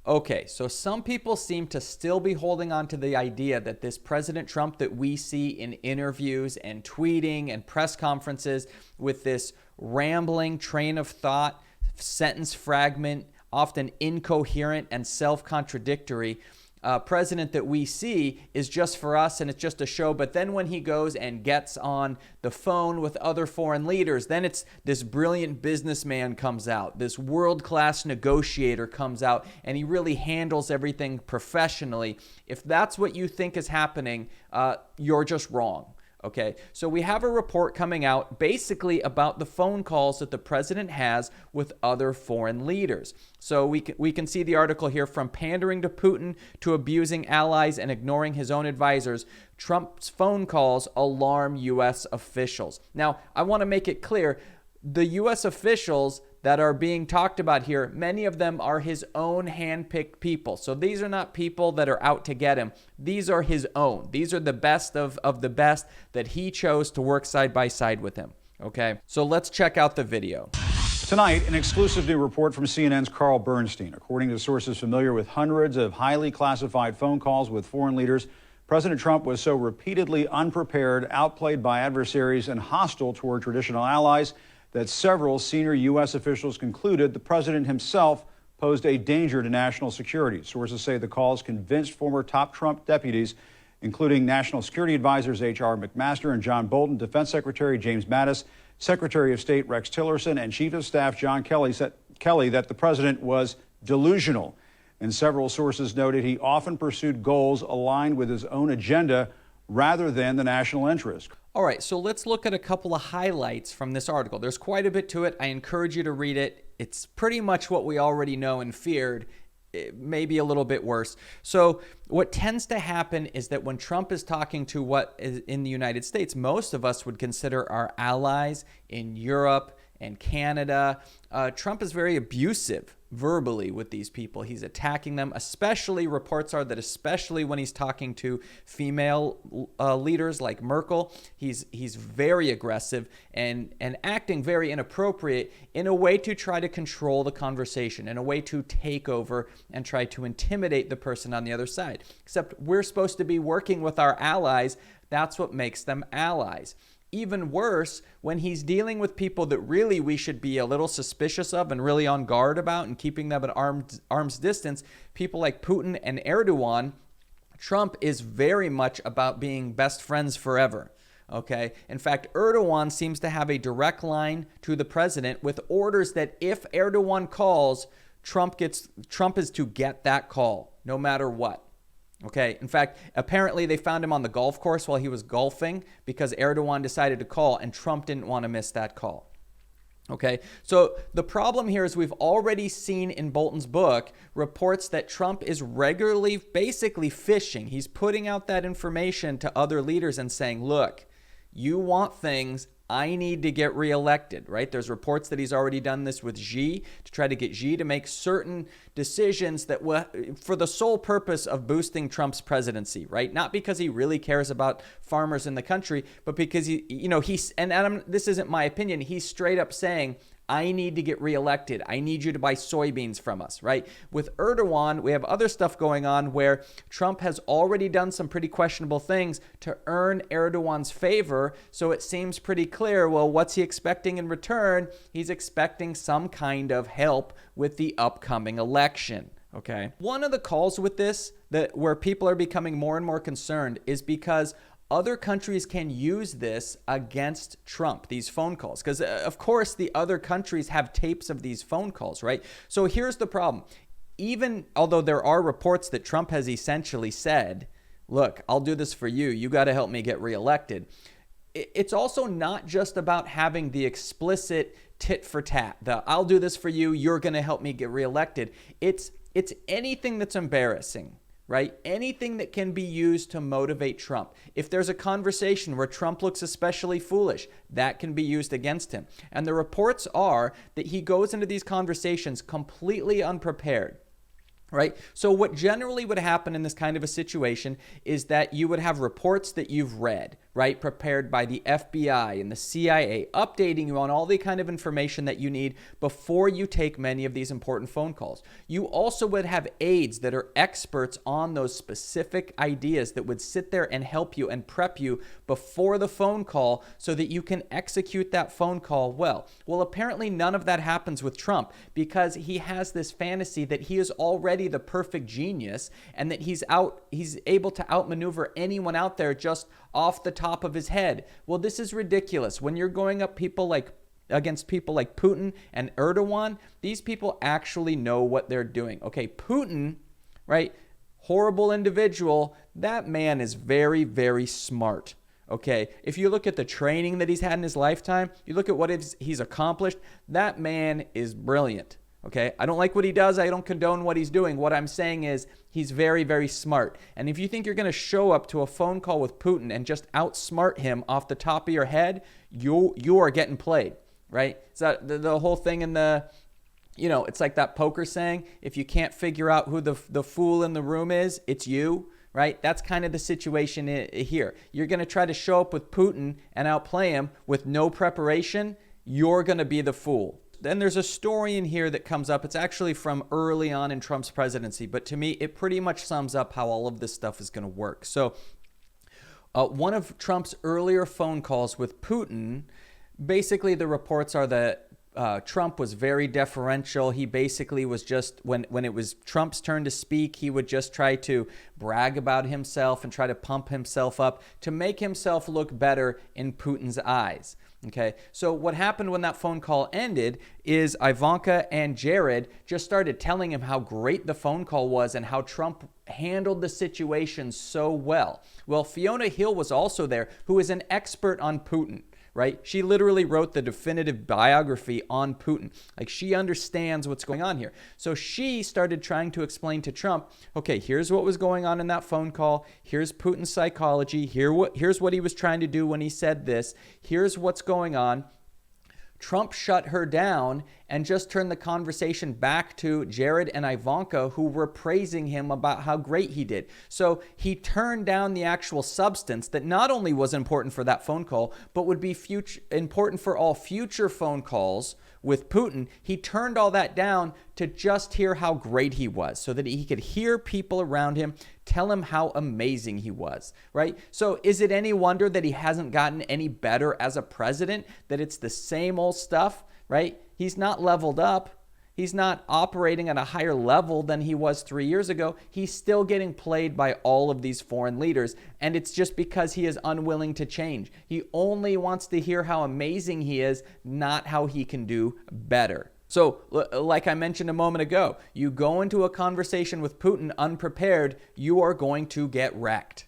Okay, so some people seem to still be holding on to the idea that this President Trump that we see in interviews and tweeting and press conferences with this rambling train of thought, sentence fragment, often incoherent and self-contradictory, president that we see is just for us and it's just a show. But then when he goes and gets on the phone with other foreign leaders, then it's this brilliant businessman comes out, this world-class negotiator comes out, and he really handles everything professionally. If that's what you think is happening, you're just wrong. Okay, so we have a report coming out basically about the phone calls that the president has with other foreign leaders. So we can see the article here, from pandering to Putin to abusing allies and ignoring his own advisors. Trump's phone calls alarm U.S. officials. Now, I want to make it clear, the U.S. officials that are being talked about here, many of them are his own handpicked people. So these are not people that are out to get him. These are his own. These are the best of the best that he chose to work side by side with him. Okay, so let's check out the video. Tonight, an exclusive new report from CNN's Carl Bernstein. According to sources familiar with hundreds of highly classified phone calls with foreign leaders, President Trump was so repeatedly unprepared, outplayed by adversaries, and hostile toward traditional allies that several senior U.S. officials concluded the president himself posed a danger to national security. Sources say the calls convinced former top Trump deputies, including National Security Advisors H.R. McMaster and John Bolton, Defense Secretary James Mattis, Secretary of State Rex Tillerson, and Chief of Staff John Kelly, that the president was delusional. And several sources noted he often pursued goals aligned with his own agenda rather than the national interest. All right, so let's look at a couple of highlights from this article. There's quite a bit to it. I encourage you to read it. It's pretty much what we already know and feared, maybe a little bit worse. So what tends to happen is that when Trump is talking to what is in the United States, most of us would consider our allies in Europe and Canada, Trump is very abusive verbally with these people. He's attacking them, especially, reports are that especially when he's talking to female leaders like Merkel, he's very aggressive and acting very inappropriate in a way to try to control the conversation, in a way to take over and try to intimidate the person on the other side. Except we're supposed to be working with our allies. That's what makes them allies. Even worse, when he's dealing with people that really we should be a little suspicious of and really on guard about and keeping them at arm's distance, people like Putin and Erdogan, Trump is very much about being best friends forever. Okay. In fact, Erdogan seems to have a direct line to the president with orders that if Erdogan calls, Trump is to get that call no matter what. Okay. In fact, apparently they found him on the golf course while he was golfing because Erdogan decided to call and Trump didn't want to miss that call. Okay. So the problem here is we've already seen in Bolton's book reports that Trump is regularly basically fishing. He's putting out that information to other leaders and saying, look, you want things, I need to get reelected, right? There's reports that he's already done this with Xi to try to get Xi to make certain decisions that for the sole purpose of boosting Trump's presidency, right? Not because he really cares about farmers in the country, but because this isn't my opinion. He's straight up saying, I need to get reelected. I need you to buy soybeans from us, right? With Erdogan, we have other stuff going on where Trump has already done some pretty questionable things to earn Erdogan's favor. So it seems pretty clear, well, what's he expecting in return? He's expecting some kind of help with the upcoming election. Okay. One of the calls with this where people are becoming more and more concerned is because other countries can use this against Trump, these phone calls, because of course the other countries have tapes of these phone calls, right? So here's the problem. Even although there are reports that Trump has essentially said, look, I'll do this for you. You got to help me get reelected. It's also not just about having the explicit tit for tat, I'll do this for you. You're going to help me get reelected. It's anything that's embarrassing. Right? Anything that can be used to motivate Trump. If there's a conversation where Trump looks especially foolish, that can be used against him. And the reports are that he goes into these conversations completely unprepared. right? So what generally would happen in this kind of a situation is that you would have reports that you've read, right, prepared by the FBI and the CIA, updating you on all the kind of information that you need before you take many of these important phone calls. You also would have aides that are experts on those specific ideas that would sit there and help you and prep you before the phone call so that you can execute that phone call well. Well, apparently none of that happens with Trump because he has this fantasy that he is already the perfect genius and that he's able to outmaneuver anyone out there just off the top of his head. Well, this is ridiculous. When you're going up against people like Putin and Erdogan, these people actually know what they're doing. Okay, Putin, right? Horrible individual. That man is very, very smart. Okay, if you look at the training that he's had in his lifetime, you look at what he's accomplished, that man is brilliant. Okay, I don't like what he does. I don't condone what he's doing. What I'm saying is he's very, very smart. And if you think you're going to show up to a phone call with Putin and just outsmart him off the top of your head, you are getting played, right? So the whole thing in the, it's like that poker saying, if you can't figure out who the fool in the room is, it's you, right? That's kind of the situation here. You're going to try to show up with Putin and outplay him with no preparation. You're going to be the fool. Then there's a story in here that comes up. It's actually from early on in Trump's presidency, but to me, it pretty much sums up how all of this stuff is going to work. So one of Trump's earlier phone calls with Putin, basically the reports are that Trump was very deferential. He basically was just, when it was Trump's turn to speak, he would just try to brag about himself and try to pump himself up to make himself look better in Putin's eyes. Okay, so what happened when that phone call ended is Ivanka and Jared just started telling him how great the phone call was and how Trump handled the situation so well. Well, Fiona Hill was also there, who is an expert on Putin. Right? She literally wrote the definitive biography on Putin. Like, she understands what's going on here. So she started trying to explain to Trump, okay, here's what was going on in that phone call. Here's Putin's psychology. Here's what he was trying to do when he said this. Here's what's going on. Trump shut her down and just turned the conversation back to Jared and Ivanka, who were praising him about how great he did. So he turned down the actual substance that not only was important for that phone call, but would be important for all future phone calls with Putin. He turned all that down to just hear how great he was so that he could hear people around him tell him how amazing he was, right? So is it any wonder that he hasn't gotten any better as a president, that it's the same old stuff, right? He's not leveled up. He's not operating at a higher level than he was 3 years ago. He's still getting played by all of these foreign leaders, and it's just because he is unwilling to change. He only wants to hear how amazing he is, not how he can do better. So, like I mentioned a moment ago, you go into a conversation with Putin unprepared, you are going to get wrecked.